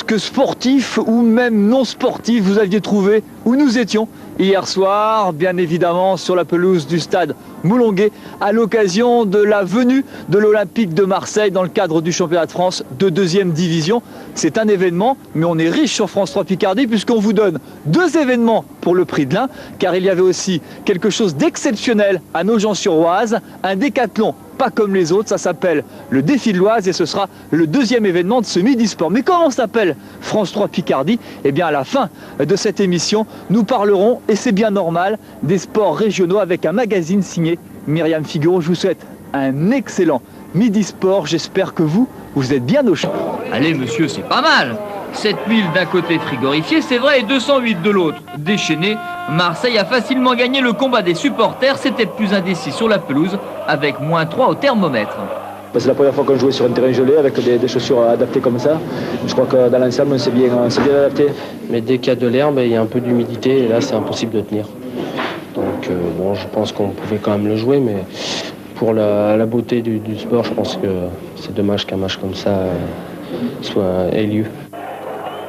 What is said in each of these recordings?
que sportif ou même non sportif vous aviez trouvé où nous étions hier soir, bien évidemment sur la pelouse du stade Moulonguet, à l'occasion de la venue de l'Olympique de Marseille dans le cadre du championnat de France de 2e division. C'est un événement, mais on est riche sur France 3 Picardie puisqu'on vous donne 2 événements pour le prix de l'un, car il y avait aussi quelque chose d'exceptionnel à Nogent-sur-Oise, un décathlon pas comme les autres, ça s'appelle le défi de l'Oise et ce sera le 2e événement de ce Midi Sport. Mais comment s'appelle France 3 Picardie? Eh bien à la fin de cette émission, nous parlerons, et c'est bien normal, des sports régionaux avec un magazine signé Myriam Figuereau. Je vous souhaite un excellent Midi Sport, j'espère que vous êtes bien au chaud. Allez monsieur, c'est pas mal. 7000 d'un côté frigorifié, c'est vrai, et 208 de l'autre. Déchaîné, Marseille a facilement gagné le combat des supporters, c'était plus indécis sur la pelouse, avec -3 au thermomètre. C'est la première fois qu'on jouait sur un terrain gelé avec des chaussures adaptées comme ça. Je crois que dans l'ensemble, on s'est bien adapté. Mais dès qu'il y a de l'herbe, il y a un peu d'humidité et là, c'est impossible de tenir. Donc bon, je pense qu'on pouvait quand même le jouer, mais pour la beauté du sport, je pense que c'est dommage qu'un match comme ça ait lieu.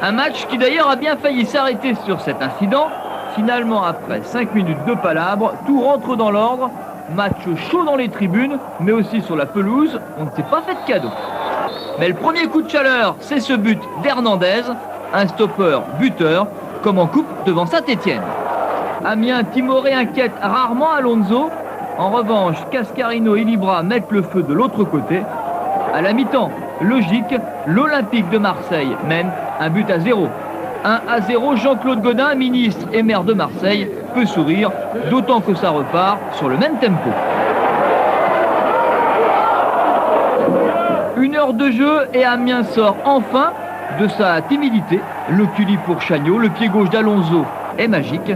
Un match qui d'ailleurs a bien failli s'arrêter sur cet incident. Finalement, après 5 minutes de palabres, tout rentre dans l'ordre. Match chaud dans les tribunes, mais aussi sur la pelouse. On ne s'est pas fait de cadeau. Mais le premier coup de chaleur, c'est ce but d'Hernandez, un stopper buteur, comme en coupe devant Saint-Étienne. Amiens timoré inquiète rarement Alonso. En revanche, Cascarino et Libra mettent le feu de l'autre côté. À la mi-temps, logique, l'Olympique de Marseille mène 1-0. 1-0, Jean-Claude Godin, ministre et maire de Marseille, peut sourire, d'autant que ça repart sur le même tempo. 1 heure de jeu et Amiens sort enfin de sa timidité. L'oculi pour Chagnot, le pied gauche d'Alonso est magique.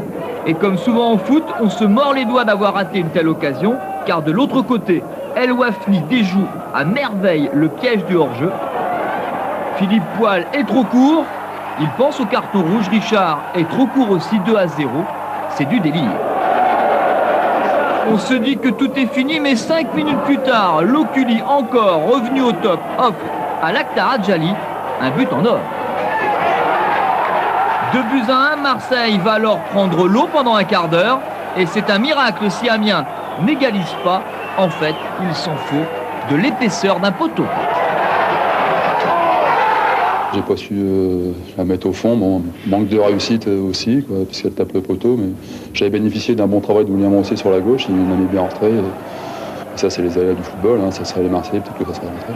Et comme souvent en foot, on se mord les doigts d'avoir raté une telle occasion, car de l'autre côté, El Wafni déjoue à merveille le piège du hors-jeu. Philippe Poil est trop court. Il pense au carton rouge. Richard est trop court aussi, 2-0. C'est du délire. On se dit que tout est fini, mais 5 minutes plus tard, l'Oculi, encore revenu au top, offre à l'Akhtar Adjali un but en or. 2-1, Marseille va alors prendre l'eau pendant un quart d'heure. Et c'est un miracle si Amiens n'égalise pas. En fait, il s'en faut de l'épaisseur d'un poteau. J'ai pas su la mettre au fond, bon, manque de réussite aussi, quoi, parce qu'elle tape le poteau, mais j'avais bénéficié d'un bon travail de William Rosset sur la gauche, il m'a mis bien en retrait. Ça c'est les aléas du football, hein, ça serait les Marseillais, peut-être que ça serait rentré.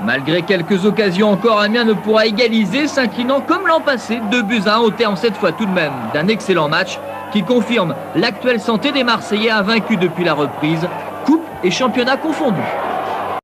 Malgré quelques occasions encore, Amiens ne pourra égaliser, s'inclinant comme l'an passé, 2-1 au terme cette fois tout de même d'un excellent match qui confirme l'actuelle santé des Marseillais invaincus depuis la reprise, coupe et championnat confondus.